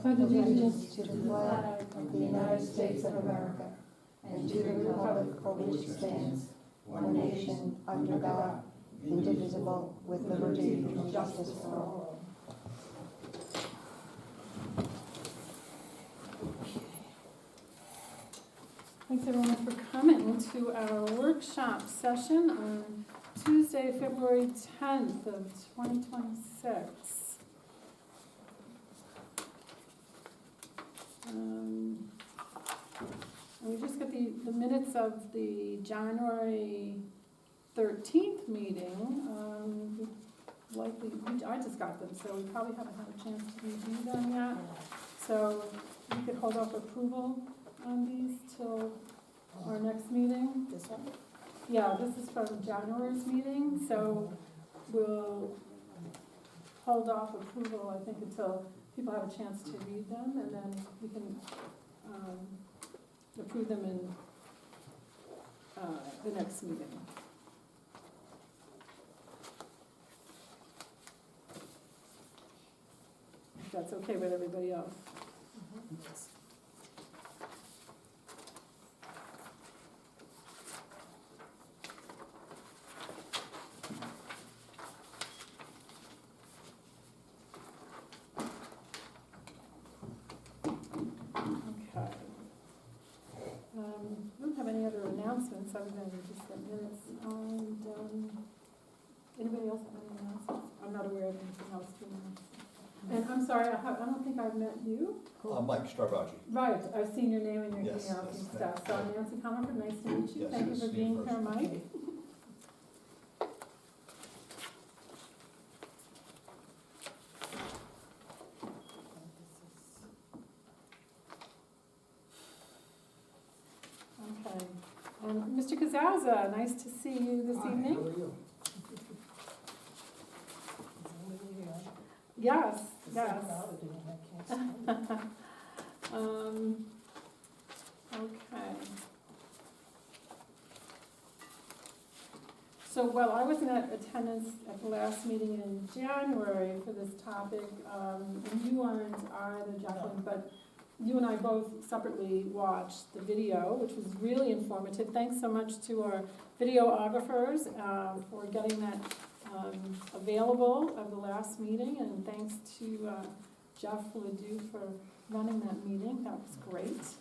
pledge allegiance to the flag of the United States of America and to the republic for which it stands, one nation, under God, indivisible, with liberty and justice for all. Thanks everyone for coming to our workshop session on Tuesday, February 10th of 2026. We just got the minutes of the January 13th meeting. I just got them, so we probably haven't had a chance to review them yet. So we could hold off approval on these till our next meeting. This one? Yeah, this is from January's meeting, so we'll hold off approval, I think, until people have a chance to read them, and then we can approve them in the next meeting. If that's okay with everybody else. Yes. Okay. We don't have any other announcements other than just the minutes. And anybody else have any announcements? I'm not aware of anything else to announce. And I'm sorry, I don't think I've met you. Mike Stravaji. Right, I've seen your name in your Yes, emails yes, and thank stuff. So I'm Nancy Comerford, nice to meet you. Yes, Thank you yes, for me being first. here, Mike. Okay. And Mr. Casazza, nice to see you this evening. How are you? Yes, yes. Okay. So, well, I wasn't at attendance at the last meeting in January for this topic, and you weren't either, Jacqueline, but you and I both separately watched the video, which was really informative. Thanks so much to our videographers for getting that available of the last meeting, and thanks to Jeff Ledoux for running that meeting. That was great.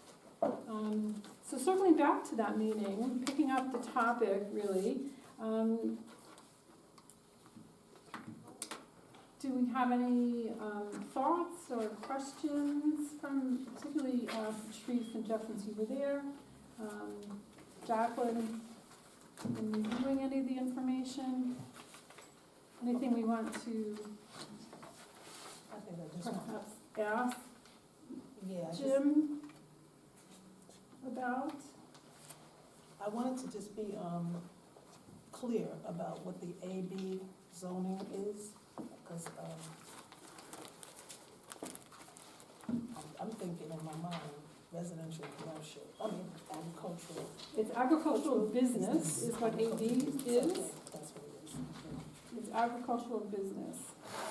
So circling back to that meeting, picking up the topic really, do we have any thoughts or questions from particularly Patrice and Jeff, since you were there? Jacqueline, in reviewing any of the information? Anything we want to I think I just want, perhaps ask yeah, Jim about? I wanted to just be clear about what the AB zoning is, because I'm thinking in my mind residential, commercial, agricultural. It's agricultural business is what AD is. Okay, that's what it is. It's agricultural business.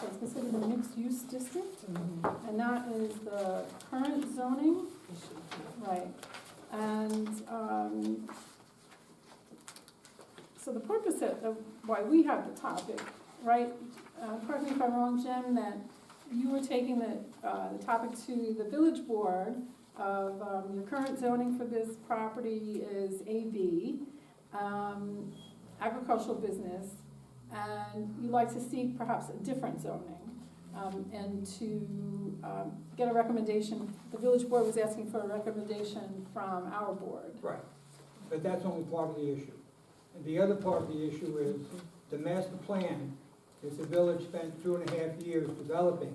So it's considered a mixed-use district, Mm-hmm. and that is the current zoning, right? And so the purpose of why we have the topic, right? Correct me if I'm wrong, Jim, that you were taking the topic to the village board of your current zoning for this property is AB, agricultural business, and you'd like to seek perhaps a different zoning, and to get a recommendation. The village board was asking for a recommendation from our board. Right, but that's only part of the issue. And the other part of the issue is the master plan that the village spent 2.5 years developing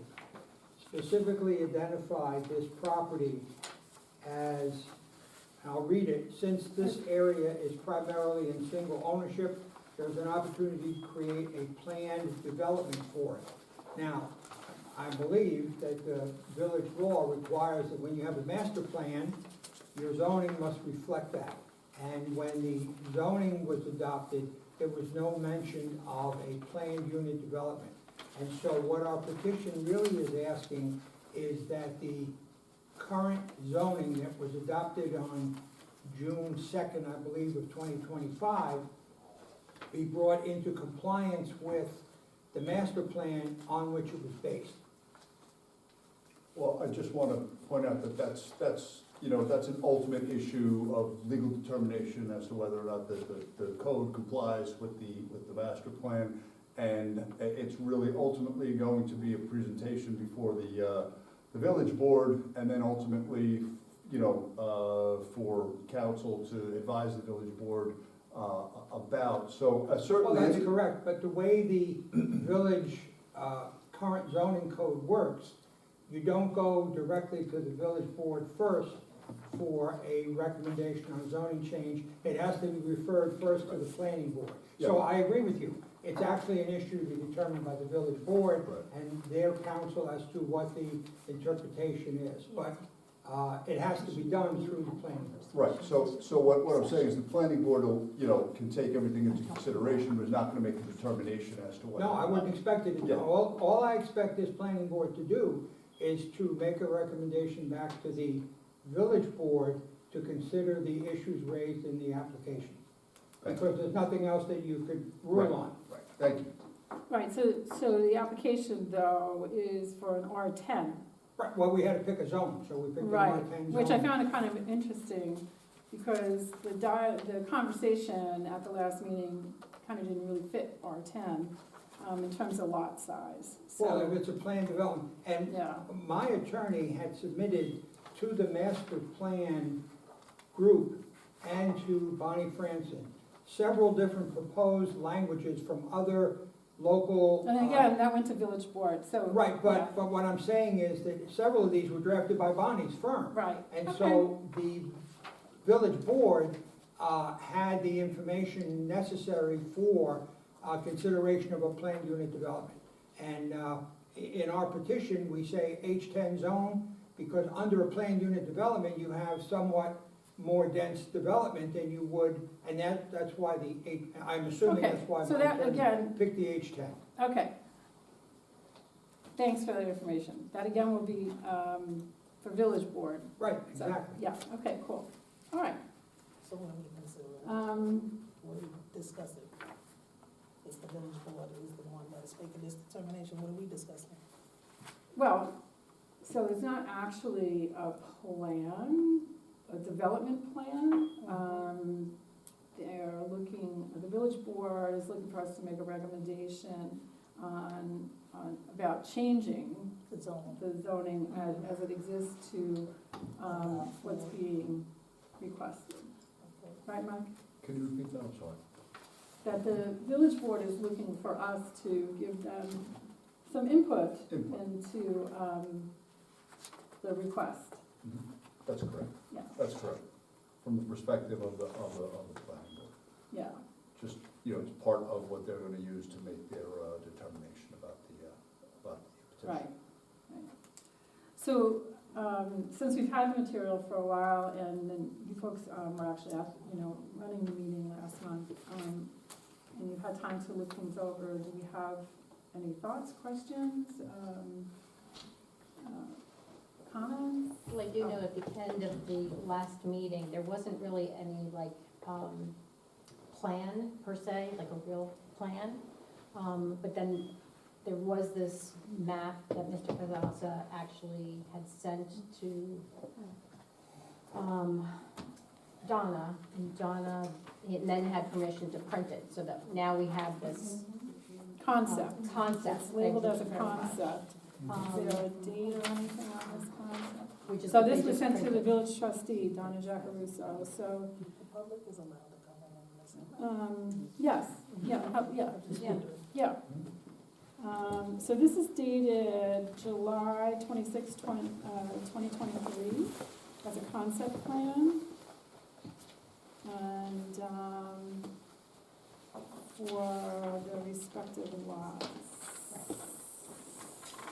specifically identified this property as, I'll read it, since this area is primarily in single ownership, there's an opportunity to create a planned development for it. Now, I believe that the village law requires that when you have a master plan, your zoning must reflect that. And when the zoning was adopted, there was no mention of a planned unit development. And so what our petition really is asking is that the current zoning that was adopted on June 2nd, I believe, of 2025, be brought into compliance with the master plan on which it was based. Well, I just want to point out that that's an ultimate issue of legal determination as to whether or not the code complies with the master plan. And it's really ultimately going to be a presentation before the village board, and then ultimately, for council to advise the village board about. So certainly. Well, that's correct, but the way the village current zoning code works, you don't go directly to the village board first for a recommendation on zoning change. It has to be referred first to the planning board. So I agree with you. It's actually an issue to be determined by the village board and their council as to what the interpretation is. But it has to be done through the planning board. Right, so what I'm saying is the planning board will, can take everything into consideration, but is not gonna make a determination as to whether. No, I wouldn't expect it to. Yeah. All I expect this planning board to do is to make a recommendation back to the village board to consider the issues raised in the application. Because there's nothing else that you could rule on. Right, thank you. Right, so the application though is for an R10. Right, well, we had to pick a zone, so we picked an Right, R10 zone. which I found it kind of interesting, because the conversation at the last meeting kind of didn't really fit R10 in terms of lot size. Well, if So, it's a planned development, and yeah, my attorney had submitted to the master plan group and to Bonnie Franson several different proposed languages from other local. and again, that went to village board, so. Right, yeah, but what I'm saying is that several of these were drafted by Bonnie's firm. Right, And okay. so the village board had the information necessary for consideration of a planned unit development. And in our petition, we say H10 zone, because under a planned unit development, you have somewhat more dense development than you would, and that's why I'm assuming Okay, that's why so my that, attorney again, picked the H10. okay. Thanks for that information. That again will be for village board. Right, So, exactly. yeah, okay, cool. All right. So when we consider it, when we discuss it, it's the village board is the one that's making this determination, what are we discussing? Well, so it's not actually a plan, a development plan. They're looking, the village board is looking for us to make a recommendation on about changing The zone. the zoning as it exists to what's being requested. Okay. Right, Mike? Can you repeat that, I'm sorry? That the village board is looking for us to give them some input into the request. Mhm. That's correct, Yeah, that's correct. From the perspective of the planning board. yeah. Just, it's part of what they're gonna use to make their determination about the petition. Right, right. So, since we've had the material for a while, and then you folks were actually running the meeting last month, and you've had time to look things over, do we have any thoughts, questions, comments? Like, at the end of the last meeting, there wasn't really any, plan per se, like a real plan. But then there was this map that Mr. Casazza actually had sent to, Donna, and Donna then had permission to print it, so that now we have this Concept. concept. It's labeled as a Thank you very much. concept. Is there a date or anything on this concept? Which is So what this they was just sent to the printed. village trustee, Donna Giacaruso, so, The public is allowed to come in and listen. yes, yeah, Just Yeah. wondering. yeah. So this is dated July 26, 2023, as a concept plan. And for the respective lots.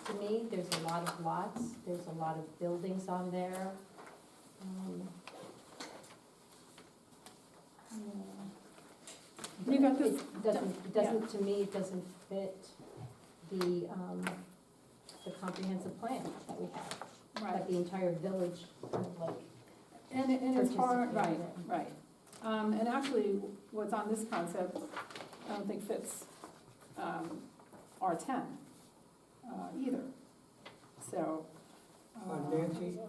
To me, there's a lot of lots, there's a lot of buildings on there. You got this? It doesn't, to me, it doesn't fit the the comprehensive plan that we have, Right, that the entire village kind of like and it's hard, right, participated in. right. And actually, what's on this concept, I don't think fits, R10, either, so. Nancy,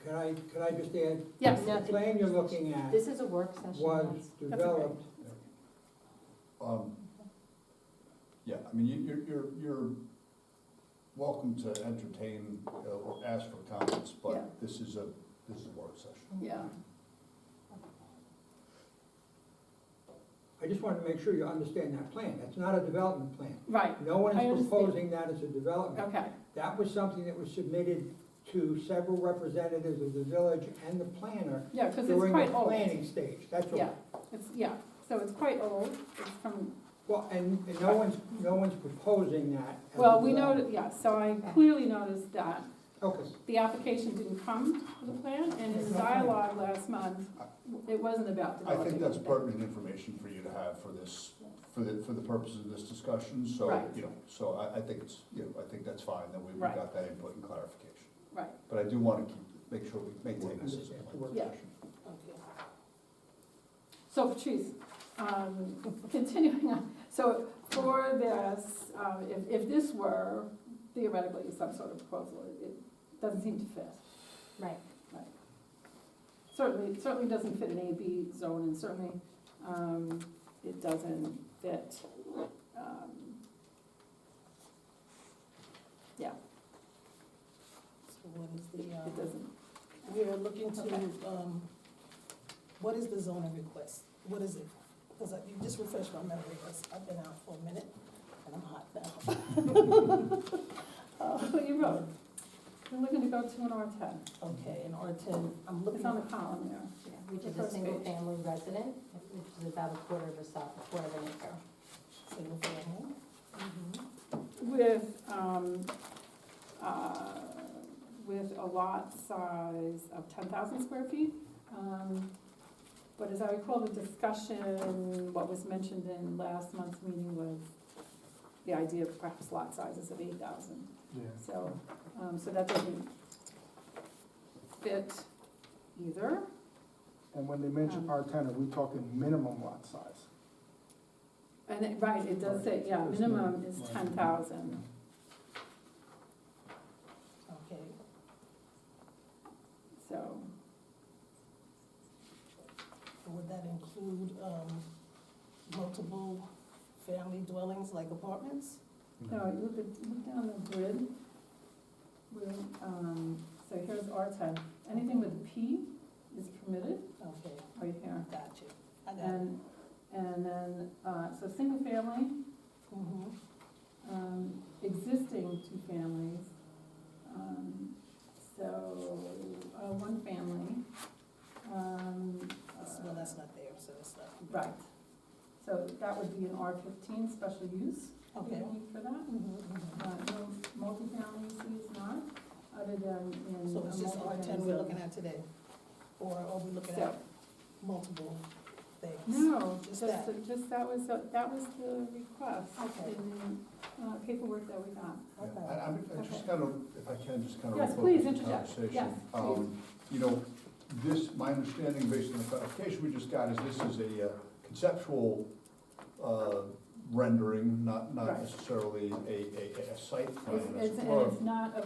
could I just add? Yes. The plan you're looking at This is a work session. was yes. developed, Yeah, I mean, you're welcome to entertain or ask for comments, Yeah. but this is a work session. Yeah, I just wanted to make sure you understand that plan. That's not a development plan. right, No one I is understand. proposing that as a development. okay, That was something that was submitted to several representatives of the village and the planner yeah, because it's during the quite old. planning stage, that's Yeah, all. so it's quite old, it's from, Well, and no one's proposing that as a well, we development. noted, yeah, so I clearly noticed that Okay, the application didn't come to the plan, and in the dialogue last month, it wasn't about I developing. think that's anything. pertinent information for you to have for this, for the purposes of this discussion, so, Right. so I think it's, I think that's fine, that we Right. got that input and clarification. Right, But I do want to make sure we maintain this as a understand, plan. work Yeah. session. Okay. so Patrice, continuing on, so for this, if this were theoretically some sort of proposal, it doesn't seem to fit. Right, Certainly doesn't fit an AB zone, and certainly, it doesn't fit, yeah, So what is the, it doesn't, we're looking to, Okay. what is the zoning request? What is it? Because you just refreshed my memory, because I've been out for a minute, and I'm hot now. what you wrote, you're looking to go to an R10, Okay, in R10, I'm it's looking, on the column there. yeah, which The is a first single page. family resident, which is about a quarter of an acre. single family. With a lot size of 10,000 square feet. But as I recall the discussion, what was mentioned in last month's meeting was the idea of perhaps lot sizes of 8,000. Yeah. So, so that doesn't fit either. And when they mention R10, are we talking minimum lot size? And right, it does say, yeah, It's minimum is right. 10,000. Okay, So, would that include, multiple family dwellings like apartments? no, you look down the grid. So here's R10. Anything with P is permitted, Okay, right here. got you. I got it. And then, so single family, existing two families, so, one family, Well, that's not there, so it's not. right. So that would be an R15 special use. Okay. Need for that. No multifamily use not, other than in. So it's a just R10 multifamily we're zone. looking at today? Or are we looking So- at multiple things? No, Just just, that. just that was the request Okay. in the paperwork that we got. Okay. I just kind of, if I can, just kind of. Yes, refocus please the interject. conversation. Yes, please. You know, this, my understanding based on the clarification we just got is this is a conceptual rendering, not Right. necessarily a site plan. It's, It's and more of- it's not an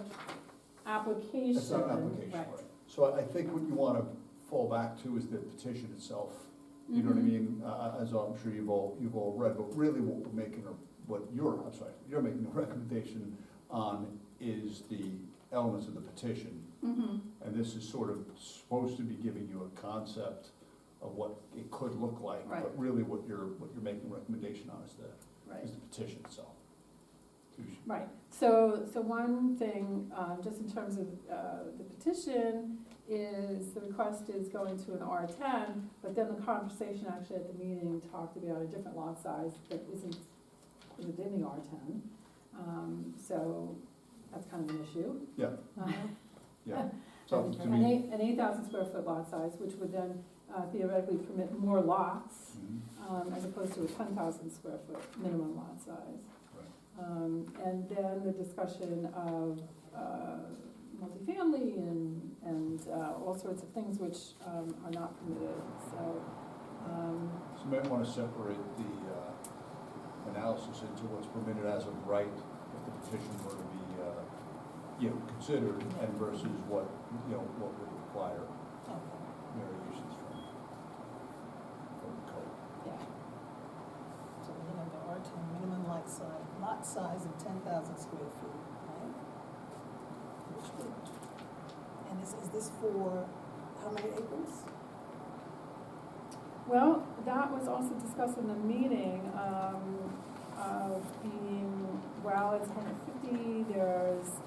application. It's not an application, Right. right. So I think what you want to fall back to is the petition itself. You know what I Mhm. mean? As I'm sure you've all read, but really what we're making, or what you're making a recommendation on is the elements of the petition. Mhm. And this is sort of supposed to be giving you a concept of what it could look like. Right. But really what you're making a recommendation on is Right. the petition itself. Right, so one thing, just in terms of the petition, is the request is going to an R10, but then the conversation actually at the meeting talked about a different lot size that isn't within the R10. So that's kind of an issue. Yeah. Yeah. So, to An me, 8,000 square foot lot size, which would then theoretically permit more lots, Mhm. as opposed to a 10,000 square foot minimum lot size. Right. And then the discussion of multifamily and all sorts of things which are not permitted, so. So you might want to separate the analysis into what's permitted as of right, if the petition were to be, considered, and versus what would require Okay. variations from the code. Yeah. So we're gonna go R10, minimum lot size of 10,000 square feet, right? Which would- And is this for how many acres? Well, that was also discussed in the meeting, of being, well, it's 150, there's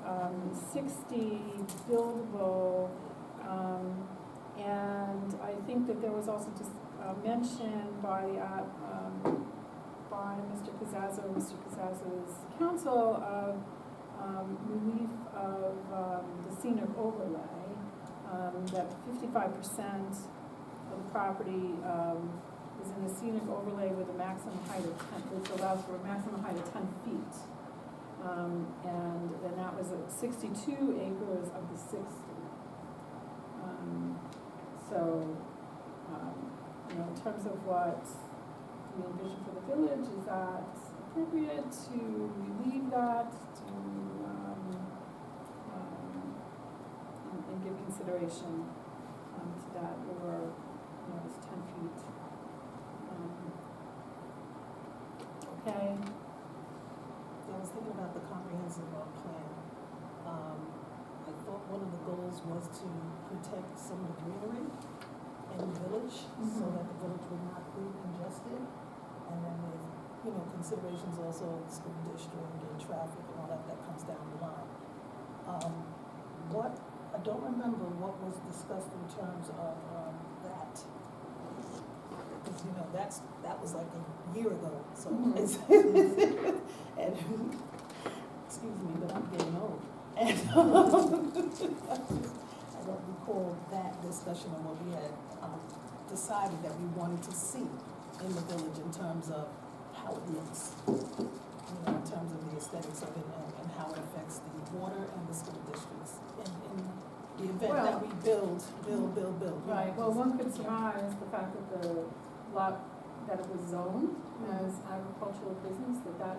60 buildable, and I think that there was also just mention by Mr. Casazza or Mr. Casazza's counsel of relief of the scenic overlay, that 55% of the property is in the scenic overlay with a maximum height of 10, which allows for a maximum height of 10 feet. And then that was at 62 acres of the 60. In terms of what we envision for the village, is that appropriate to relieve that, and give consideration to that, or, it's 10 feet. Okay, I was thinking about the comprehensive plan. I thought one of the goals was to protect some of the greenery in the village, so Mhm. that the village would not be congested. And then there's, considerations also of the school district and traffic and all that comes down the line. I don't remember what was discussed in terms of that. Because, that was like a year ago, so Mhm. it's, and, excuse me, but I'm getting old. And I don't recall that discussion of what we had decided that we wanted to see in the village in terms of how it looks, in terms of the aesthetics of it and how it affects the water and the school districts in the event that we build. right, well, one could surmise the fact that the lot, that it was zoned as agricultural business, that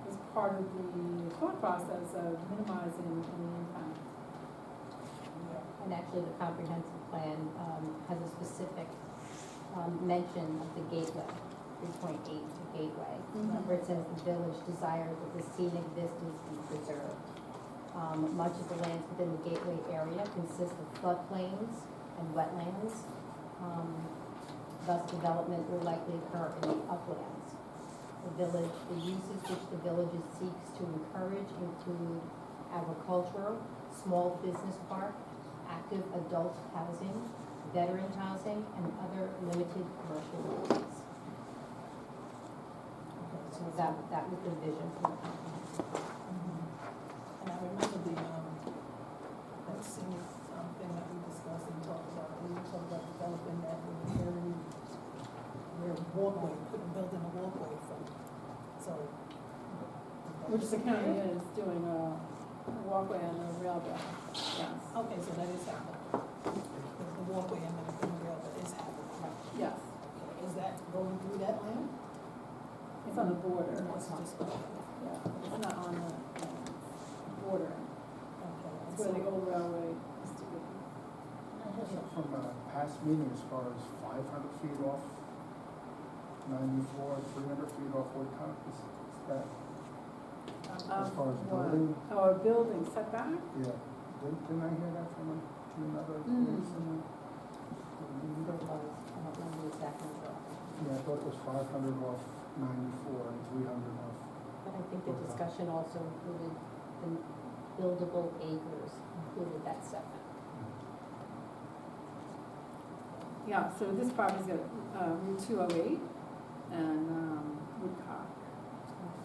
was part of the thought process of minimizing any impact. Yeah. And actually, the comprehensive plan has a specific mention of the gateway, 3.8 to gateway, Mhm. where it says the village desires that the scenic vistas be preserved. Much of the lands within the gateway area consist of floodplains and wetlands. Thus, development will likely occur in the uplands. The uses which the village seeks to encourage include agricultural, small business park, active adult housing, veteran housing, and other limited commercial uses. Okay, So that was the vision for the comprehensive plan. And I remember that senior thing that we discussed and talked about, developing that with area where walkway, couldn't build in a walkway from, so. Which the county is doing a walkway and a rail bed, yes. Okay, so that is happening. The walkway and the rail that is happening. Yes, Okay, is that going through that land? it's on the border, Or it's just, okay. yeah, it's not on the border, And it's where the so, old railway used to be. From a past meeting, as far as 500 feet off 94, 300 feet off Woodcock, is that, as far as What? building? Oh, a building setback? Yeah, didn't I hear that from another Mm. person? I don't remember the exact number. Yeah, I thought it was 500 off 94 and 300 off. But I think the discussion also included the buildable acres, included that setback. Yeah, so this property's got Route 208 and Woodcock.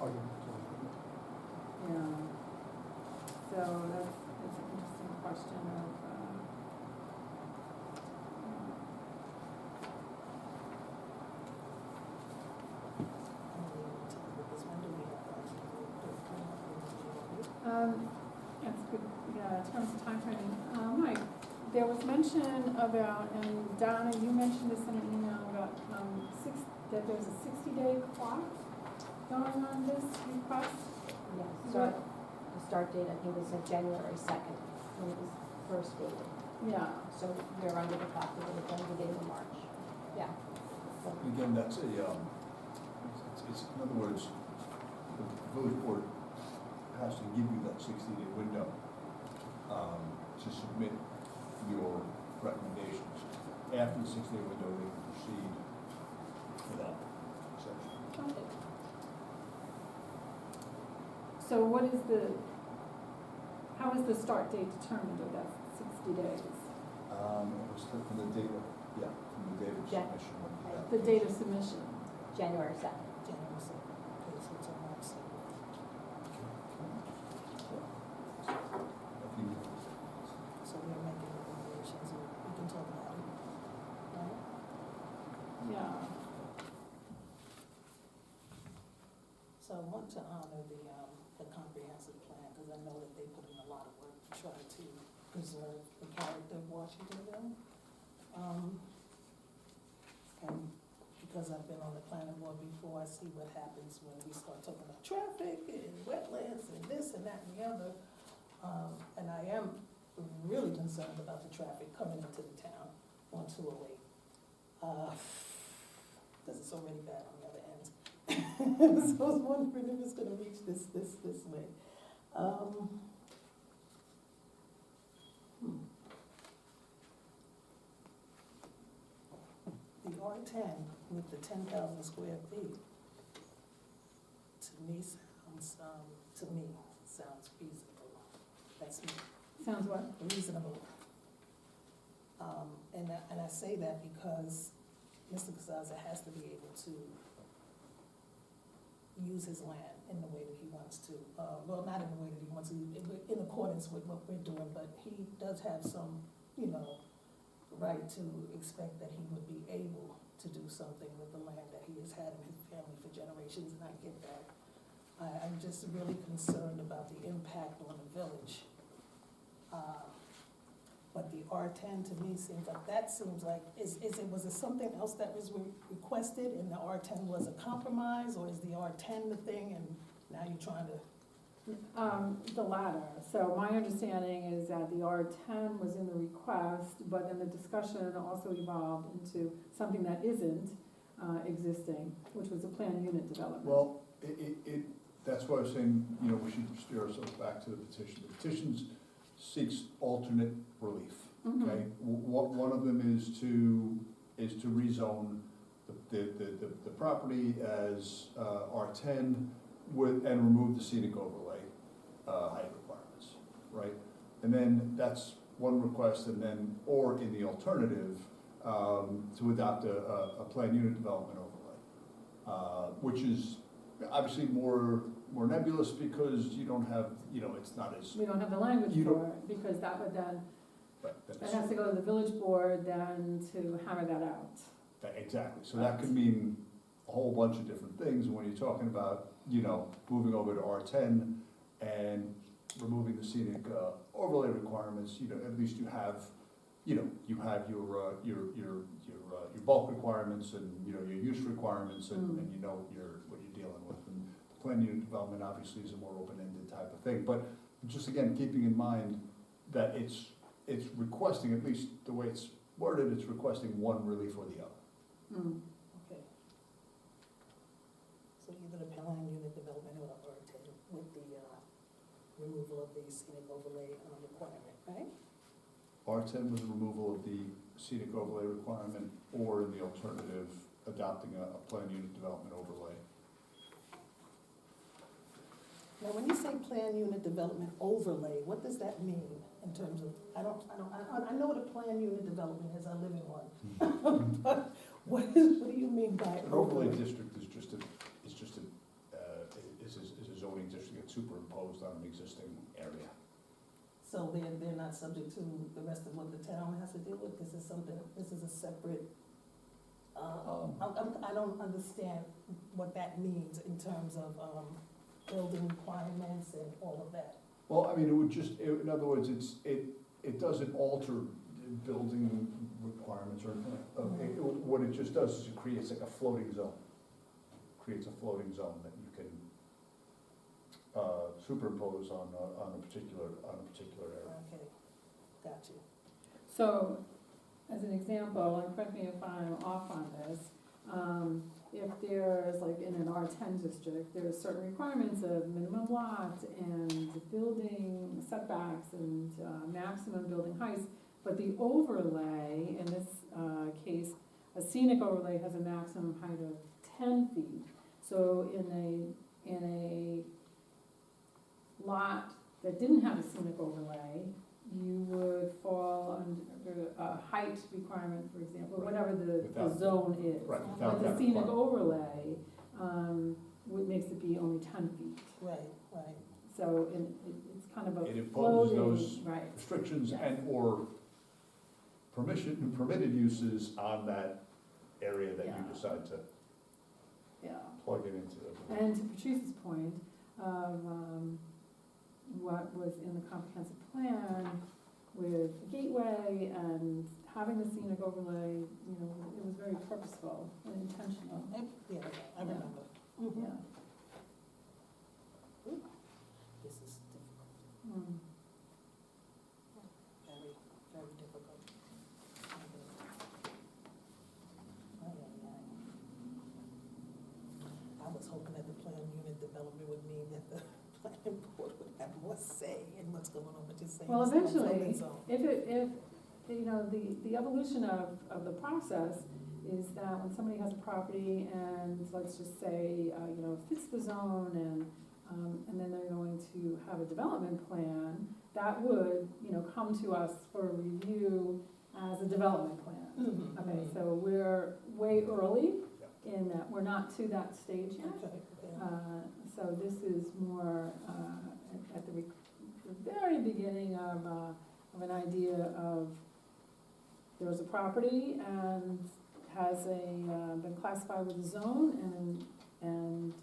Oh, yeah. Yeah. So that's an interesting question of, That's good, yeah, in terms of timeframe. Mike, there was mention about, and Donna, you mentioned this in an email about, that there's a 60-day clock going on this request. Yes, What- the start date, I think, was January 2nd, when it was first dated. Yeah, So we're under the clock, we're going to begin in March. Yeah. So, Again, that's a, it's, in other words, the village board has to give you that 60-day window to submit your recommendations. After the 60-day window, they can proceed without exception. okay. So what is how is the start date determined of that 60 days? It was from the date of, yeah, from the date of Yeah. submission. of the Okay. The date of submission? January 2nd. January 2nd. Okay, so it's on March 2nd. If you, So we're making recommendations, and we can talk about it, right? Yeah. So I want to honor the comprehensive plan, because I know that they put in a lot of work to try to preserve the character of Washingtonville. And because I've been on the planning board before, I see what happens when we start talking about traffic and wetlands and this and that and the other. And I am really concerned about the traffic coming into the town on 208. Because it's already bad on the other end. So I was wondering if it's gonna reach this way. The R10 with the 10,000 square feet, to me sounds feasible. That's me. Sounds what? Reasonable. And I say that because Mr. Casazza has to be able to use his land in the way that he wants to. Well, not in the way that he wants to, in accordance with what we're doing, but he does have some, right to expect that he would be able to do something with the land that he has had in his family for generations, and I get that. I'm just really concerned about the impact on the village. But the R10 to me seems like, was it something else that was requested and the R10 was a compromise, or is the R10 the thing and now you're trying to? The latter. So my understanding is that the R10 was in the request, but then the discussion also evolved into something that isn't existing, which was a planned unit development. well, that's why I was saying, we should steer ourselves back to the petition. The petitions seeks alternate relief, okay? One of them is to rezone the property as R10 and remove the scenic overlay height requirements, right? And then that's one request, and then, or in the alternative, to adopt a planned unit development overlay, which is obviously more nebulous because you don't have, it's not as. We don't have the language You for don't- it, because that would then, Right, it has to go to the village board then to hammer that out. Exactly, so that could mean a whole bunch of different things, and when you're talking about, moving over to R10 and removing the scenic overlay requirements, at least you have your bulk requirements and, your use requirements and what you're dealing with. And planned unit development obviously is a more open-ended type of thing, but just again, keeping in mind that it's requesting, at least the way it's worded, it's requesting one relief or the other. Okay. So either the planned unit development or R10 with the removal of the scenic overlay requirement, right? R10 was the removal of the scenic overlay requirement, or in the alternative, adopting a planned unit development overlay. Now, when you say planned unit development overlay, what does that mean in terms of, I know what a planned unit development is, I live in one. But what do you mean by An overlay overlay? district is a zoning district that's superimposed on an existing area. So they're not subject to the rest of what the town has to deal with? This is a separate, I don't understand what that means in terms of building requirements and all of that. Well, I mean, it would just, in other words, it doesn't alter building requirements or anything. What it just does is it creates like a floating zone. Creates a floating zone that you can superimpose on a particular area. Okay, got you. So, as an example, and correct me if I'm off on this, if there's, like, in an R10 district, there's certain requirements of minimum lot and building setbacks and maximum building heights, but the overlay, in this case, a scenic overlay has a maximum height of 10 feet. So in a lot that didn't have a scenic overlay, you would fall under a height requirement, for example, whatever the Without- zone is. Right, But without the that scenic requirement. overlay, makes it be only 10 feet. Right. So it's kind of a It imposes floating, those right, restrictions Yes. and/or permitted uses on that area that you Yeah. decide to yeah. plug it into. And to Patrice's point of what was in the comprehensive plan with the gateway and having the scenic overlay, it was very purposeful and intentional. Yeah, I remember. Mhm. Yeah. This is difficult, Mm. very, very difficult. I was hoping that the plan unit development would mean that the planning board would have more say in what's going on, but you're saying. Well, it's not eventually, zoning zone. if, the evolution of the process is that when somebody has a property and, let's just say, fits the zone and then they're going to have a development plan, that would, come to us for review as a development plan. Mhm. Okay, so we're way early in that, we're not to that stage yet. Okay. So this is more at the very beginning of an idea of, there's a property and has been classified with a zone and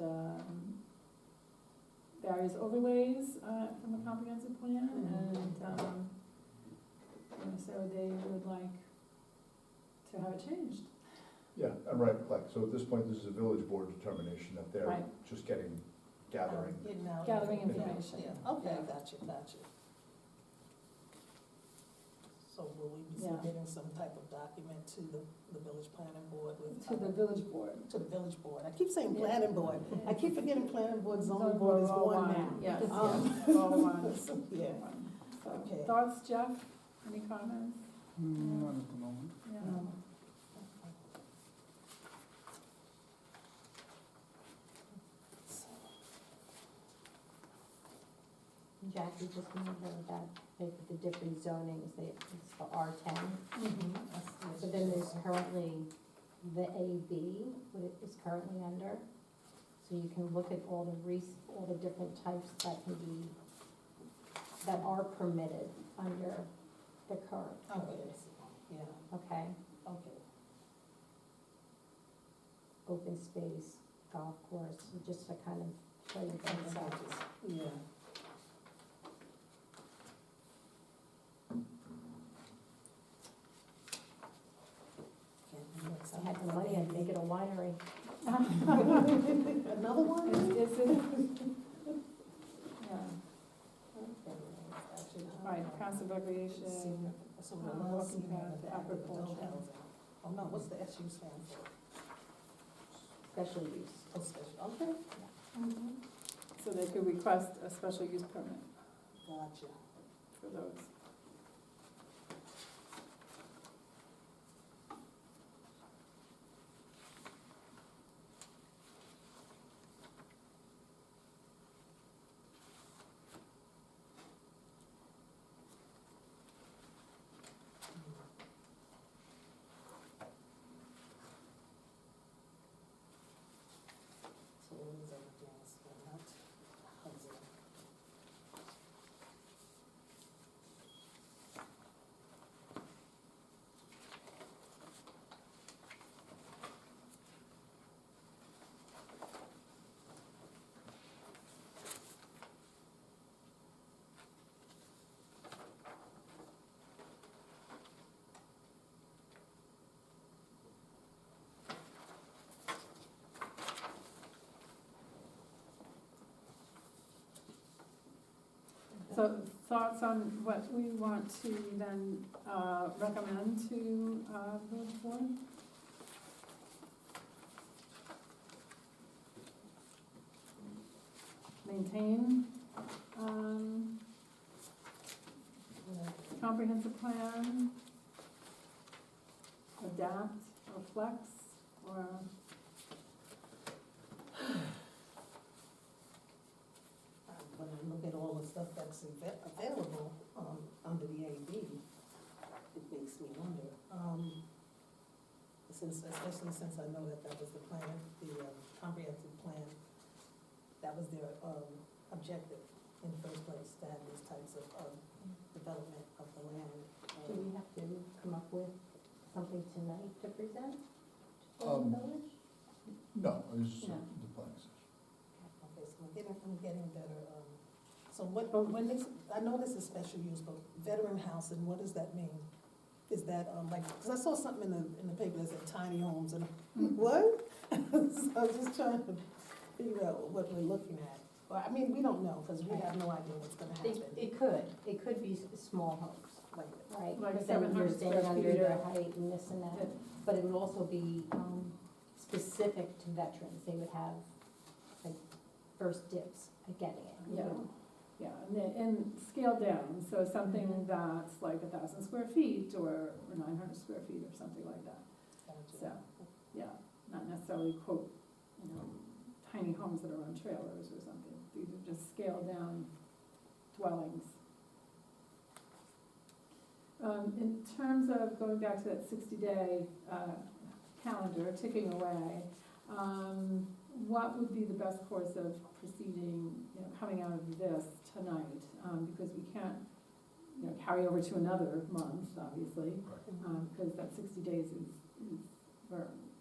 various overlays from the comprehensive plan, and so they would like to have it changed. Yeah, and right, so at this point, this is a village board determination that they're Right. just gathering. Gathering information. Yeah, okay, Yeah. got you. So will we be Yeah. submitting some type of document to the village planning board with? To the village board. To the village board. I keep saying Yeah. planning board. I keep forgetting planning board, zoning Zoning board is all one now. Yes, Um, yes, all one. Yeah. So, Okay. thoughts, Jeff? Any comments? Not at the moment. Yeah. No. Jackie, just remember that, like, the different zonings, it's for R10. So then there's currently the AB, what it is currently under. So you can look at all the different types that are permitted under the current Okay, code, yeah, okay? okay. Open space, golf course, just to kind of show you things out. Yeah. If I had the money, I'd make it a winery. Another one? Is it? Yeah, right, passive recreation, So welcome path, agriculture. Oh, no, what's the SU stand for? Special use. Oh, special, okay, So they could request a special use permit gotcha. for those. So what is everything else, not housing? So thoughts on what we want to then recommend to village board? Maintain comprehensive plan, adapt or flex, or When I look at all the stuff that's available, under the AB, it makes me wonder, especially since I know that was the plan, the comprehensive plan, that was their, objective in the first place, to have these types of development of the land. Do we have to come up with something tonight to present to the Um, village? No, it was just No. the planning session. Okay, so I'm getting better, so when this, I know this is special use, but veteran housing, what does that mean? Is that, like, because I saw something in the paper that said tiny homes, and what? So I was just trying to figure out what we're looking at. Well, I mean, we don't know, because we have no idea what's gonna happen. It could be small homes, Like, right? Like But then 700 you're standing square under feet their or- height and this and that. But it would also be specific to veterans. They would have like first dibs at getting it. you Yeah. know? Yeah, and scale down, so something that's like 1,000 square feet or 900 square feet or something like that. So, yeah, not necessarily quote, tiny homes that are on trailers or something. These are just scaled down dwellings. In terms of going back to that 60-day calendar ticking away, what would be the best course of proceeding, coming out of this tonight? Because we can't, carry over to another month, obviously, because that 60 days is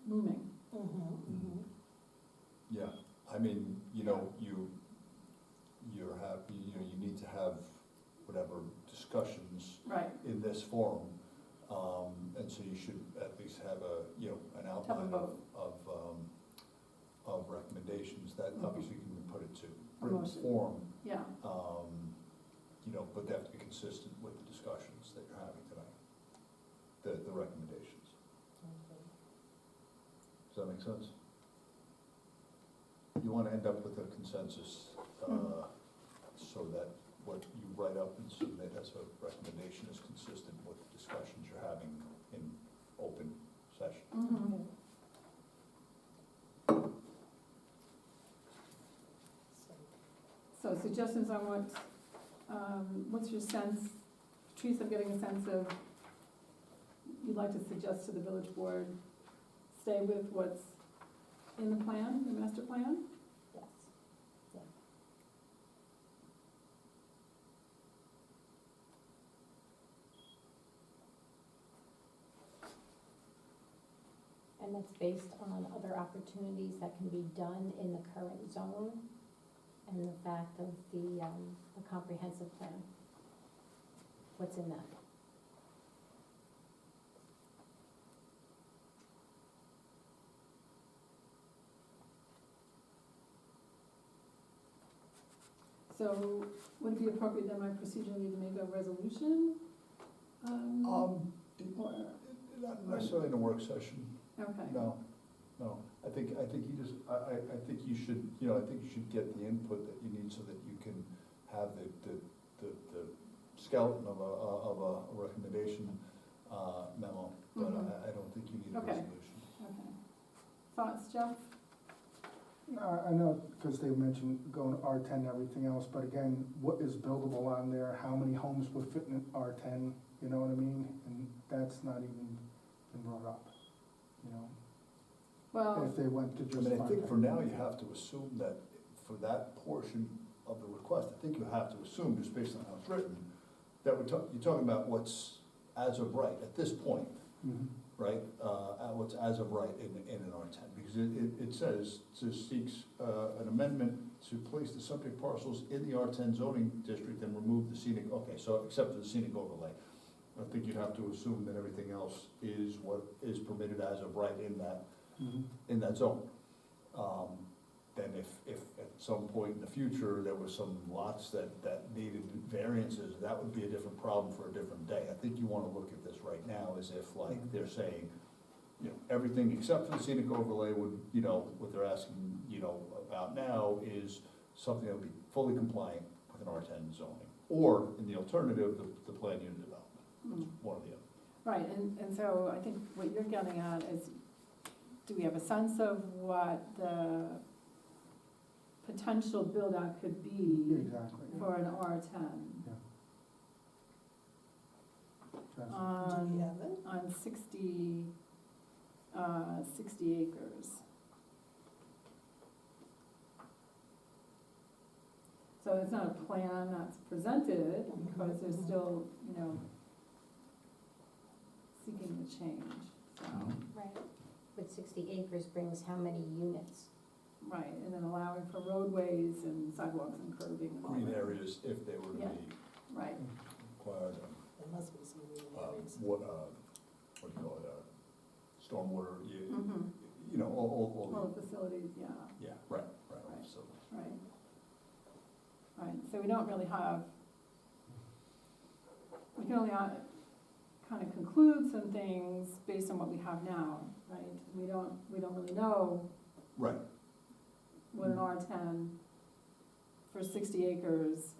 looming. Yeah, I mean, you need to have whatever discussions Right. in this forum. And so you should at least have an outline vote. of recommendations that Mhm. obviously can be put into A written motion. form, Yeah, but they have to be consistent with the discussions that you're having tonight, the recommendations. Does that make sense? You want to end up with a consensus, so that what you write up and submit as a recommendation is consistent with the discussions you're having in open session. mhm. So suggestions on what's your sense, Patrice, I'm getting a sense of, you'd like to suggest to the village board, stay with what's in the plan, the master plan? Yes. Yeah. And that's based on other opportunities that can be done in the current zone and the fact of the comprehensive plan. What's in that? So would it be appropriate then, procedurally, to make a resolution? Or, Not necessarily in a work session, okay. no. I think you just, I think you should, I think you should get the input that you need so that you can have the skeleton of a recommendation memo, but Mhm. I don't think you need a Okay. resolution. Okay. Thoughts, Jeff? I know, because they mentioned going to R10 and everything else, but again, what is buildable on there? How many homes would fit in R10, you know what I mean? And that's not even been brought up, Well, if they went to I just mean, I think R10. for now, you have to assume that for that portion of the request, I think you have to assume, just based on how it's written, that you're talking about what's as of right at this point, Mhm. right? What's as of right in an R10, because it says seeks an amendment to place the subject parcels in the R10 zoning district and remove the scenic, okay, so except for the scenic overlay. I think you have to assume that everything else is what is permitted as of right in that Mhm. zone. then if at some point in the future, there was some lots that needed variances, that would be a different problem for a different day. I think you wanna look at this right now as if like they're saying, you know, everything except for the scenic overlay would, you know, what they're asking, you know, about now is something that would be fully compliant with an R10 zoning. Or, in the alternative, the planned unit development, one or the other. Right, and so I think what you're getting at is, do we have a sense of what the potential build-out could be Exactly. for an R10? That's- Do we have it? On 60 acres. So it's not a plan that's presented, because they're still, you know, seeking the change, so, Right. But 60 acres brings how many units? right, and then allowing for roadways and sidewalks and curbing and all Green that. areas, if they were to Yeah. be Right, required, There must be some green areas. what do you call it, stormwater, mm-hmm, you know, all all the, the facilities, yeah. yeah, right, Right. so. Right. Right, so we don't really have, we can only kind of conclude some things based on what we have now, right? We don't really know Right, what an R10 for 60 acres.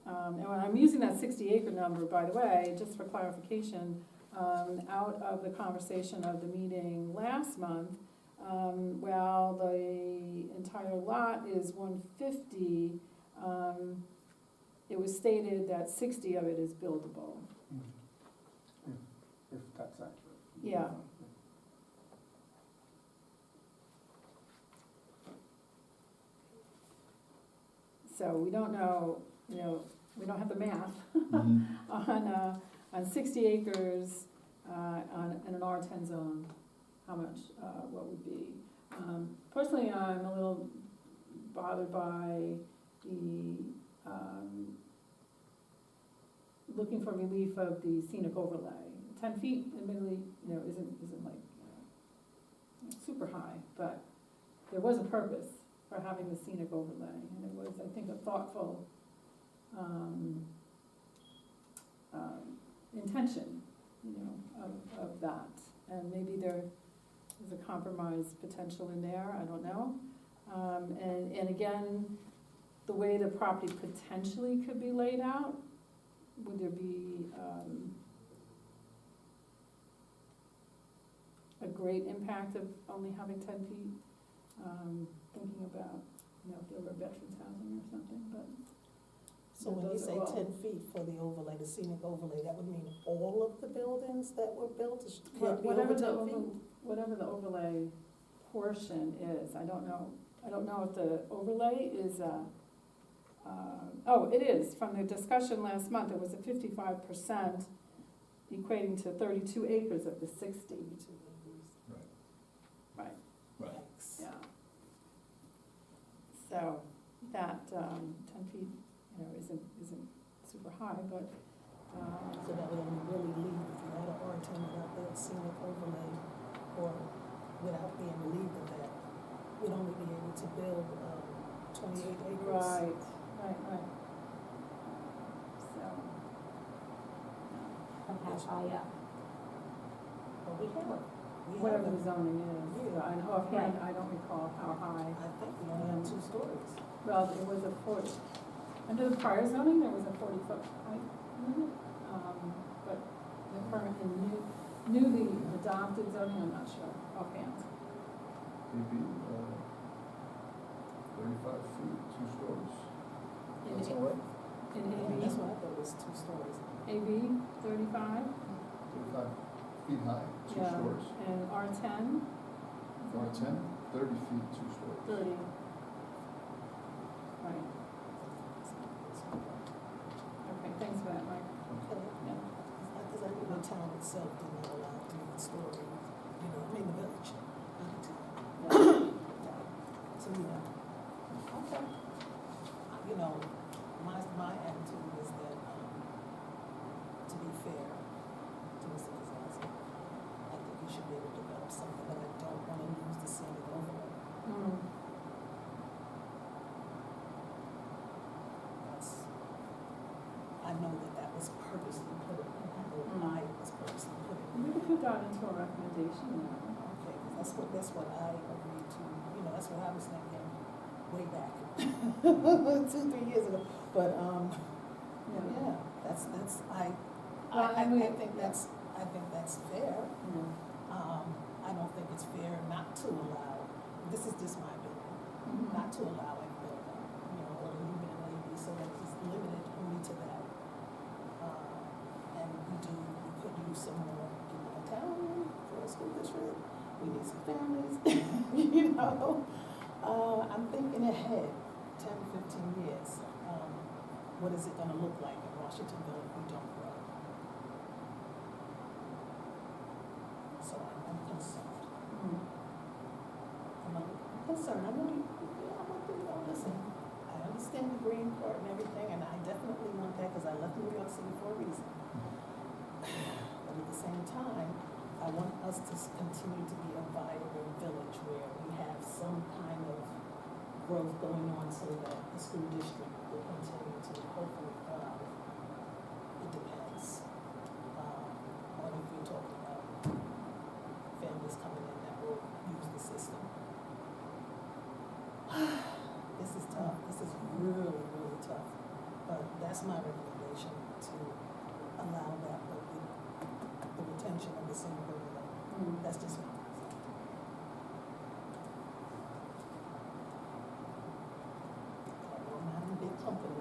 And when I'm using that 60 acre number, by the way, just for clarification, out of the conversation of the meeting last month, while the entire lot is 150, it was stated that 60 of it is buildable. If that's accurate. Yeah. So we don't know, you know, we don't have the math mhm, on 60 acres, in an R10 zone, how much, what would be. Personally, I'm a little bothered by the, looking for relief of the scenic overlay. 10 feet admittedly, you know, isn't like, super high, but there was a purpose for having the scenic overlay, and it was, I think, a thoughtful, intention, you know, of that. And maybe there is a compromise potential in there, I don't know. And again, the way the property potentially could be laid out, would there be, a great impact of only having 10 feet? Thinking about, you know, if there were veterans housing or something, but. So when you those are say all- 10 feet for the overlay, the scenic overlay, that would mean all of the buildings that were built can't be over Whatever 10 the, feet? whatever the overlay portion is, I don't know if the overlay is oh, it is, from the discussion last month, it was a 55% equating to 32 acres of the 60. Right, right. Yikes. yeah. So that, 10 feet, you know, isn't super high, but, So that would only really leave, if you had an R10 without that scenic overlay, or without being relieved of that, we'd only be able to build 28 acres. right. So, From how high up? But we have, whatever the zoning is, Yeah. I know offhand, I don't recall how high. I think we only have 2 stories. Well, it was a 40, under the prior zoning, there was a 40-foot height limit, but the current, newly adopted zoning, I'm not sure offhand. Maybe, 35 feet, 2 stories. In That's all right. In That's what I thought was 2 stories. AB 35, 35 feet high, 2 yeah, stories. and R10, R10, 30 feet, 2 stories. 30. Right, okay, thanks for that, Mike. Okay. Yeah. Because I think the town itself did not allow 3-story, you know, I mean, the village, not the town. Yeah. So, yeah, Okay. you know, my attitude is that, to be fair to Mr. Casazza, I think he should be able to develop something, but I don't want to lose the scenic overlay. Mm. was purposely put in, or I was purposely put in. We could put that into a recommendation now. Okay, 'cause that's what I agreed to, that's what I was thinking way back, 2-3 years ago, but, yeah, that's, Well, I and we- think that's fair. I don't think it's fair not to allow, this is just my opinion, Mhm. not to allow it building, or leave it in AB so that it's limited only to that. And we could use some more people in town for a school district, we need some families, I'm thinking ahead, 10, 15 years. What is it gonna look like in Washingtonville if we don't grow? So I'm concerned. Mm. I'm concerned, I know listen, I understand the green part and everything, and I definitely want that, because I left New York City for a reason. But at the same time, I want us to continue to be a viable village where we have some kind of growth going on so that the school district will continue to hopefully thrive. It depends. On if you're talking about families coming in that will use the system. This is tough. This is really, really tough. But that's my recommendation, to allow that, but the retention of the same building. That's just me. I'm not in a big company.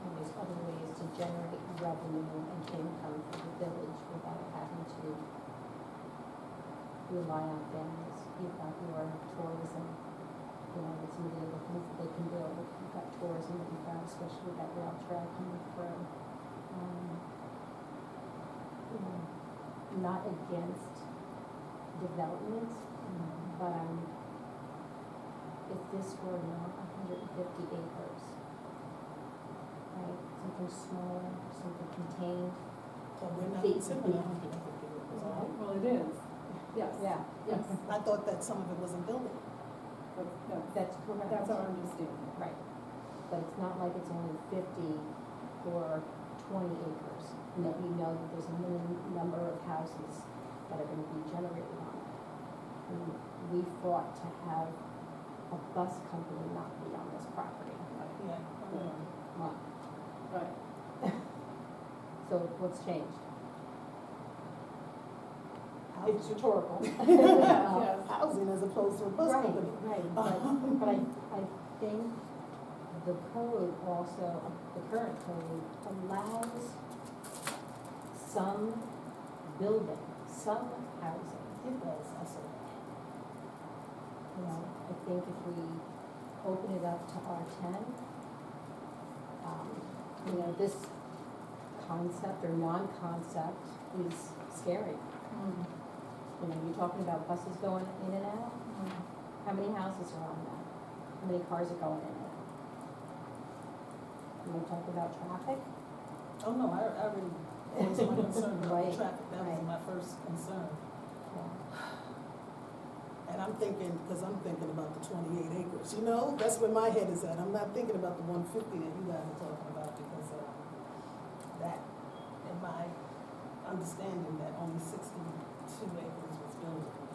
And there's other ways to generate revenue and income for the village without having to rely on families. You've got your tourism, with some of the other things that they can build. You've got tourism that you've got, especially with that rail trail coming through. Not against development, but if this were not 150 acres, right, something smaller, something contained. But we're not The- considering 150 acres, are we? Well, it is, yes. Yeah, Yes, I thought that some of it wasn't building. that's correct. that's our understanding. Right, but it's not like it's only 50 or 20 acres, and that we know that there's a minimum number of houses that are gonna be generated on it. And we fought to have a bus company not be on this property. Yeah. Well, Right. so what's changed? It's rhetorical. Yes. Housing as opposed to a bus Right, company. right, but I think the code also, the current code allows some building, some housing. It does, I saw that. I think if we open it up to R10, this concept or non-concept is scary. You're talking about buses going in and out. How many houses are on that? How many cars are going in and out? When we talk about traffic, Oh, no, I already voiced my concern about Right, the traffic. That was right. my first concern. yeah. And I'm thinking about the 28 acres, That's where my head is at. I'm not thinking about the 150 that you guys are talking about, because that, in my understanding, that only 62 acres was buildable.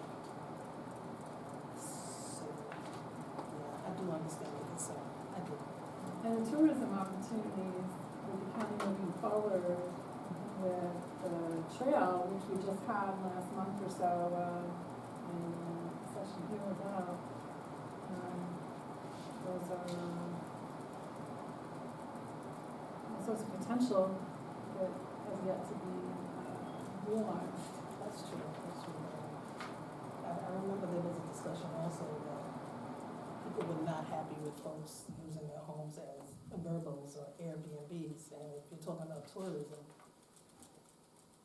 So, yeah, I do understand the concern. I do. And tourism opportunities will be county moving forward with the trail, which we just had last month or so, in a session here with Al. Those are, all sorts of potential that has yet to be realized. That's true. I remember there was a discussion also that people were not happy with folks using their homes as verbals or Airbnbs. And if you're talking about tourism,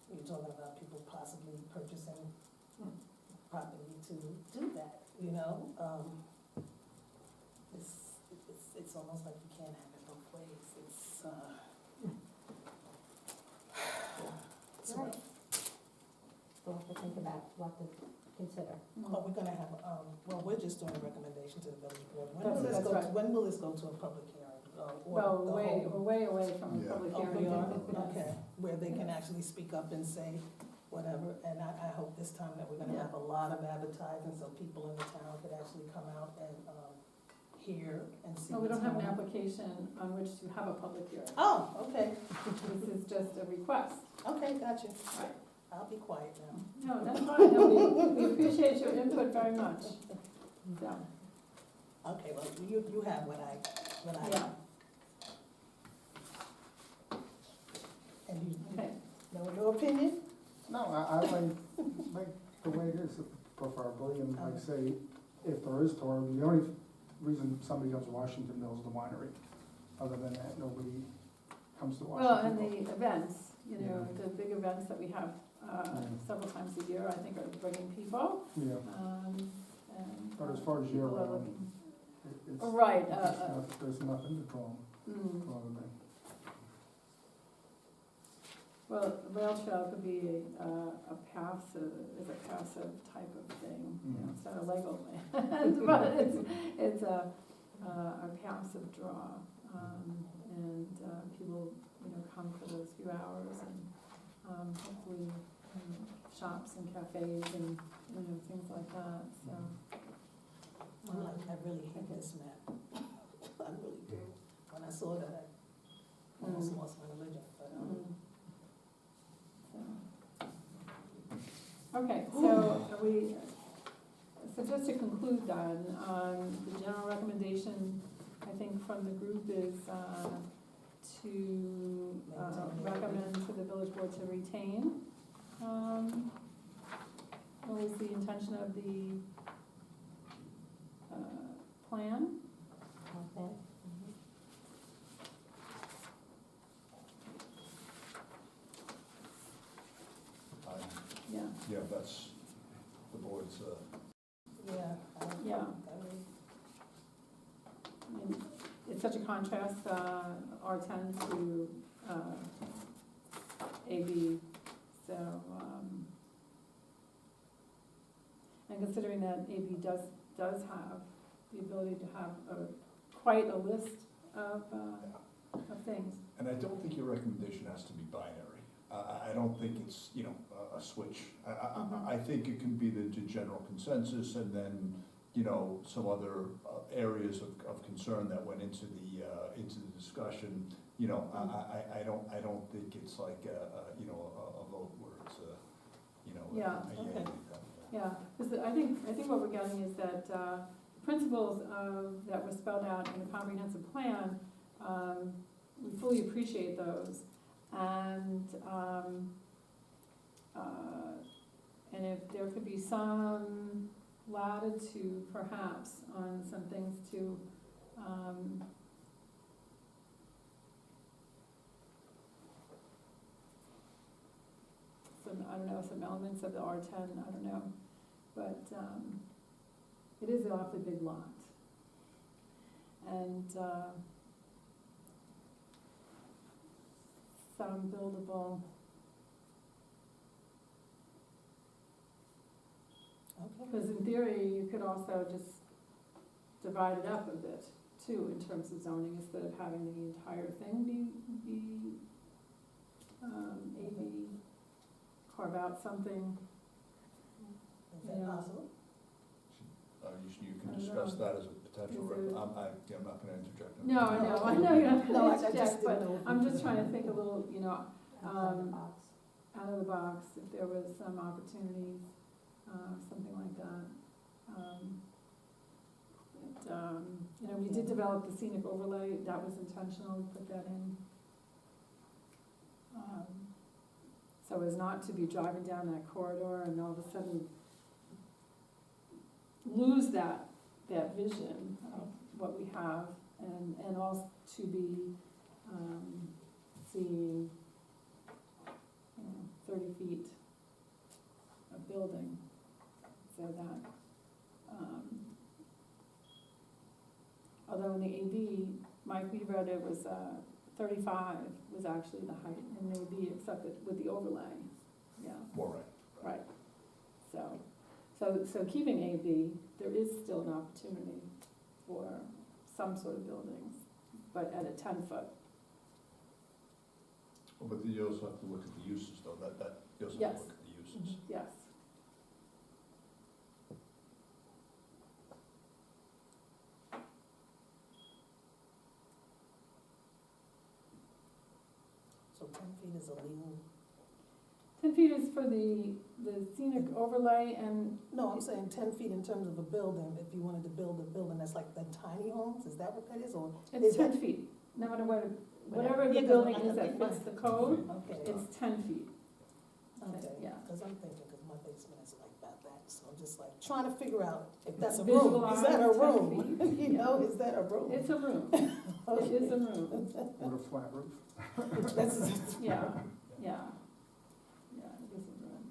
you're talking about people possibly purchasing property to do that, It's almost like you can't have it both ways. It's Right. rough. The we'll have to think about what to consider. But we're gonna have, well, we're just doing a recommendation to the village board. That's right. When will this go to a public hearing? Or Well, the we're whole- way away from the Yeah. public Oh, hearing. we are? Yes. Okay, where they can actually speak up and say whatever, and I hope this time that we're gonna Yeah. have a lot of advertising, so people in the town could actually come out and, hear and see No, we what's don't have an going on. application on which to have a public hearing. Oh, okay, This is just a request. okay, gotcha. Right. I'll be quiet now. No, that's fine. No, we appreciate your input very much. So, Okay, well, you have what I yeah, And you, okay. no opinion? No, I like the way it is preferably, and like say, if there is tourism, the only reason somebody goes to Washington Mills is the winery. Other than that, nobody comes to Well, Washington. and the events, you know, Yeah. the big events that we have several times a year, I think are bringing people. Yeah, And but as far as year people are round, looking. it's, Right, there's nothing to draw mm. them in. Well, the rail trail could be a passive, is a passive type of thing, you know, it's not a Lego land, but it's a passive draw. And people, you know, come for those few hours and hopefully shops and cafes and, you know, things like that, so. I'm like, I really hate this map. I really do. When I saw that, I almost lost my religion, but, Okay, so so just to conclude then, the general recommendation, I think from the group is to recommend to the village board to retain. What was the intention of the plan? Okay. Yeah, Yeah, that's the board's, yeah. yeah. I really- I mean, it's such a contrast, R10 to AB, so, and considering that AB does have the ability to have quite a list of things. and I don't think your recommendation has to be binary. I don't think it's, you know, a switch. I think it can be the general consensus and then, you know, some other areas of concern that went into the discussion. You know, I don't think it's like you know, a vote where it's you know. Yeah, a yea okay. and a nay. Yeah, because I think what we're getting is that principles that were spelled out in the comprehensive plan, we fully appreciate those. And if there could be some latitude perhaps on some things to, I don't know, some elements of the R10, I don't know, but it is an awfully big lot. And some buildable, Okay. because in theory, you could also just divide it up a bit too in terms of zoning, instead of having the entire thing be AB, carve out something. Is that Yeah. possible? You I can don't discuss know. that as a potential, Is there- I'm not gonna interject. No, I know you're not No, I gonna just object, didn't but know if I'm we just could- trying to think a little, you know, Outside the box. out of the box, if there was some opportunities, something like that. You know, we did develop the scenic overlay, that was intentional, we put that in. So as not to be driving down that corridor and all of a sudden lose that vision of what we have, and also to be, seeing, you know, 30 feet of building, so that, although in the AB, Mike, we read it was 35 was actually the height in the AB, except that with the overlay, yeah, Well, right. right. So keeping AB, there is still an opportunity for some sort of buildings, but at a 10-foot. But you also have to look at the uses though, you also have Yes. to look at the uses. Yes. So 10 feet is a legal, 10 feet is for the scenic overlay, and no, I'm saying 10 feet in terms of a building, if you wanted to build a building that's like the tiny homes, is that what that is, or? it's Is 10 that- feet. No matter what, whatever the Yeah, 'cause building I is that think fits the code, Okay, it's 10 feet. okay, Yeah. because I'm thinking, because my basement is like that, so I'm just like trying to figure out if that's a room, is that a Visualize 10 room? feet. You know, is that a room? It's a room. It is a room. With a flat roof. That's- Yeah, yeah. Yeah, it is a room.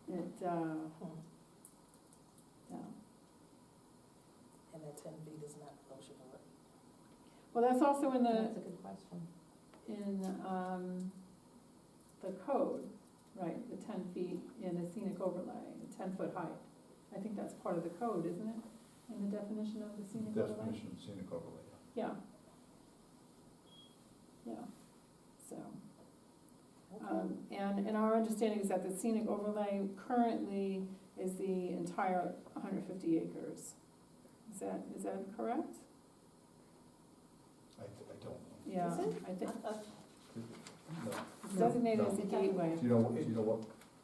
It, yeah. And that 10 feet is not negotiable. Well, that's also in That's a good question. the code, right, the 10 feet in a scenic overlay, a 10-foot height. I think that's part of the code, isn't it? In the definition of the scenic overlay? Definition of scenic overlay. Yeah. Yeah, so, and our understanding is that the scenic overlay currently is the entire 150 acres. Is that correct? I don't know. Yeah, Is it? I think, No. it's designated as a No. gateway. Do you know what?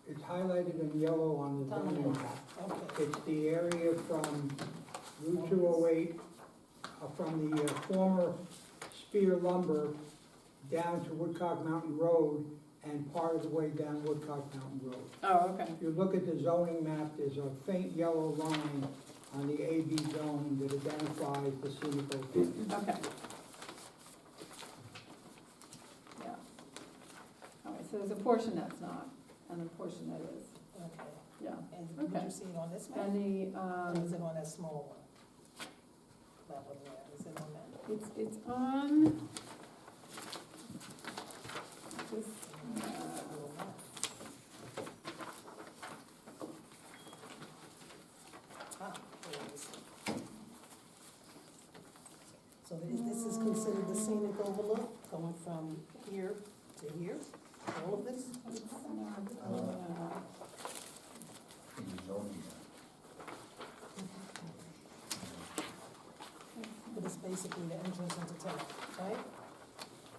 It's highlighted in yellow on the It's on the zoning map. map. Okay, It's the area from Route 208, from the former Spear Lumber down to Woodcock Mountain Road and part of the way down Woodcock Mountain Road. Oh, okay. If you look at the zoning map, there's a faint yellow line on the AB zone that identifies the scenic overlay. Okay. Yeah. All right, so there's a portion that's not, and a portion that is, okay. yeah. And would Okay. you see it on this map? And the, Or is it on that small one? That one there, is it on that? it's on this, Little map. Ah, there it is. So this is considered the scenic overlook, going from here to here, all of this? In the zoning. But it's basically the entrance into town, right?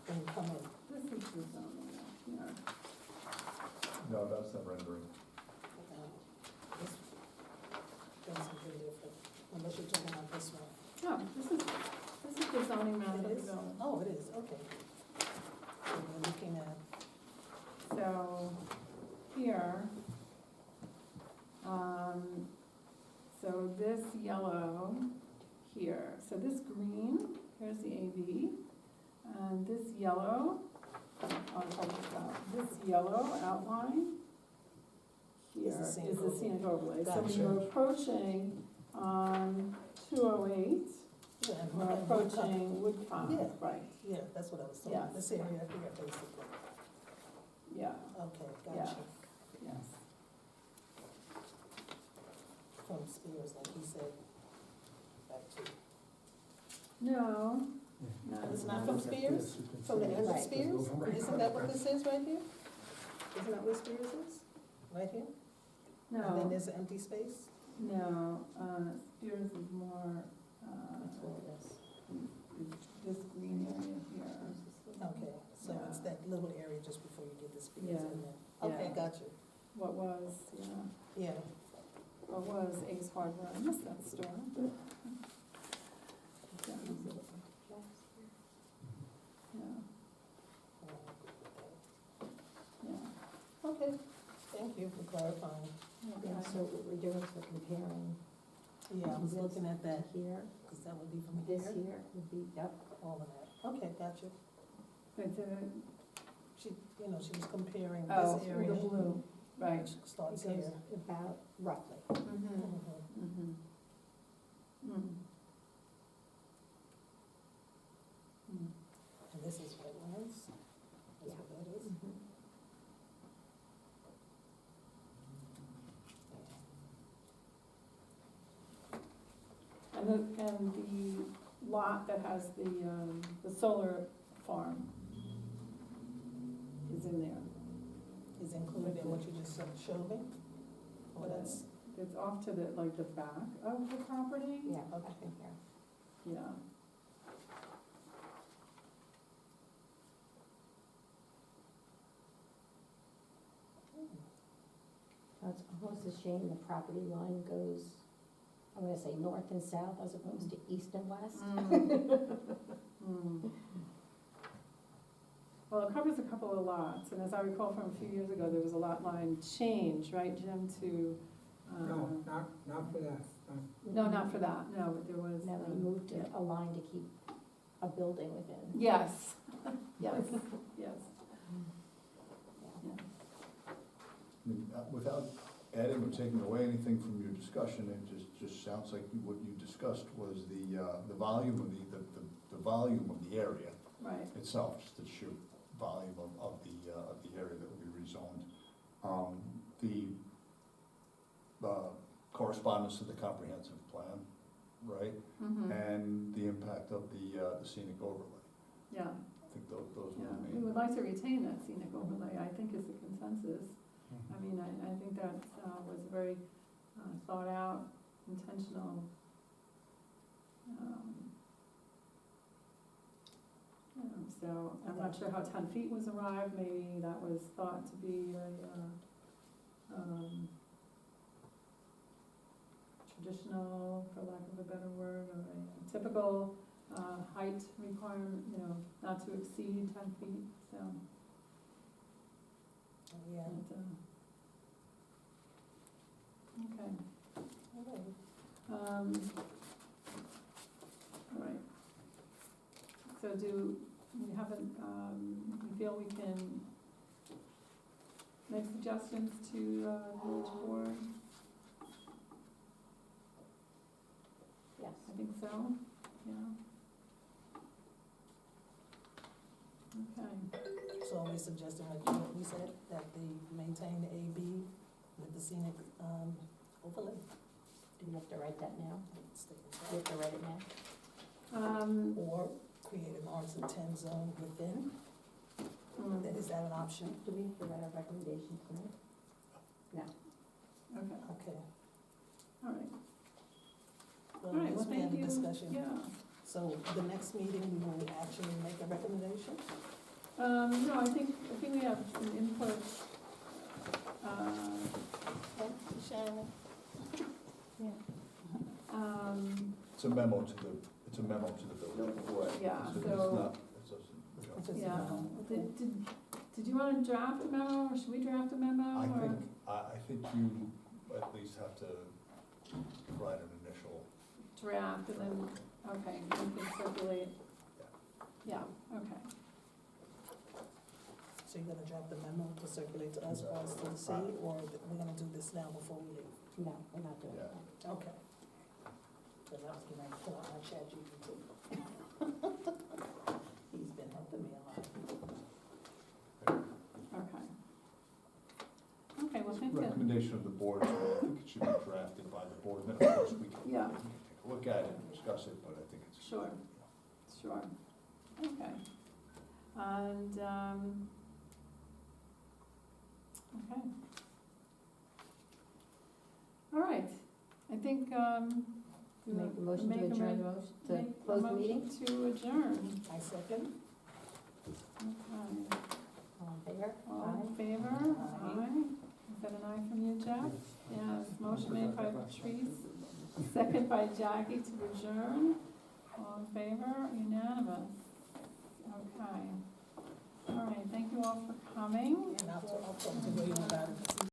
When you come in. This is the zoning, yeah. No, that's the rendering. This does something different, unless you're talking about this one. No, this is the zoning map of It the is? village. Oh, it is, okay. So we're looking at, So, here, so this yellow here, so this green, here's the AB, and this yellow, this yellow outline here Is the scenic is the scenic overlay. So when Gotcha. you're approaching, 208, yeah. we're and approaching Woodcock, Yeah. right, Yeah, that's what I was talking Yes. about, this area here, basically. yeah, Okay, Yeah. gotcha. yes. From Spears, like he said, back to, No, no. it's not from Spears? From the end of Right. Spears? Isn't that what this is right here? Isn't that where Spears is? Right here? And then No, there's an empty space? no, Spears is more, That's what it is. is this green area here. Okay, so it's Yeah. that little area just before you get to Spears Yeah. and then, okay, Yeah. gotcha, What was, yeah. what was Ace Hardware, I missed that store. Yeah. Yeah, yeah. Okay, thank you for clarifying. And so what we're doing is we're comparing Yeah, I was this looking at that, here, because that would be from this here, here would be, yep, all of that. Okay, gotcha. But She, you know, she was comparing oh, this area. the blue, right. Which starts it goes here. about roughly. Mm-hmm, Mhm. mm-hmm. Mm. Mm. And this is wetlands. That's what that is. Mhm. and the lot that has the solar farm is in there. Is included in what you just showed me? Or But that's, it's off to the, like, the back of the property? Yeah, Okay. I think, yeah. Yeah. It's almost a shame the property line goes, I'm gonna say north and south as opposed to east and west. Mm. Well, it covers a couple of lots, and as I recall from a few years ago, there was a lot line change, right, Jim, to, No, not for that. no, not for that, no, but there was. Now they moved to a line to keep a building within. Yes, yes, yes. Yeah. I mean, without adding or taking away anything from your discussion, it just sounds like what you discussed was the volume of the volume of the area Right, itself, just the sheer volume of the area that will be rezoned. The correspondence to the comprehensive plan, right? mhm, And the impact of the scenic overlay. yeah, I think those were yeah, the we main. would like to retain that scenic overlay, I think is the consensus. I mean, I think that was very thought out, intentional. So I'm not sure how 10 feet was arrived, maybe that was thought to be a traditional, for lack of a better word, or a typical height requirement, not to exceed 10 feet, so. yeah. Okay. All right. All right. So we haven't, you feel we can make suggestions to village board? Yes. I think so, yeah. Okay, So are we suggesting, like what we said, that they maintain the AB with the scenic overlay? Do you have to write that now? Stay with Do you have to write it now? that. Or create an R10 zone within? mm, Is that an option? Do we have to write our recommendations tonight? No. okay, Okay. all right. Well, All right, I guess well, we had thank a you. discussion. Yeah. So the next meeting, we will actually make a recommendation? No, I think we have some input. Sharon? Yeah. It's a memo to the village board. Yeah, It's so- not, it's just, It's just a Yeah, memo. did you want to draft a memo, or should we draft a memo? or- I think you at least have to provide an initial, Draft, and then, okay, we can circulate. Yeah, okay. So you're gonna draft the memo to circulate to us, or us to the city, or we're gonna do this now before we leave? No, we're not doing Yeah. that. Okay. Cause I was getting ready to pull out my ChatGPT. He's been helping me a lot. Okay. Okay, well, thank you. recommendation of the board, so I think it should be drafted by the board, then of course we can Yeah. take a look at it and discuss it, but I think it's. Sure. Sure. Okay. And, okay. All right. I think, we Make a motion make to a adjourn, mo- motion to make a close the meeting? motion to adjourn. I second. Okay. All in favor? All in favor? Aye. Aye. Is that an aye from you, Jeff? Yes. Motion made by Patrice, second by Jackie to adjourn. All in favor? Unanimous. Okay. All right, thank you all for coming. And I'll talk to William about it.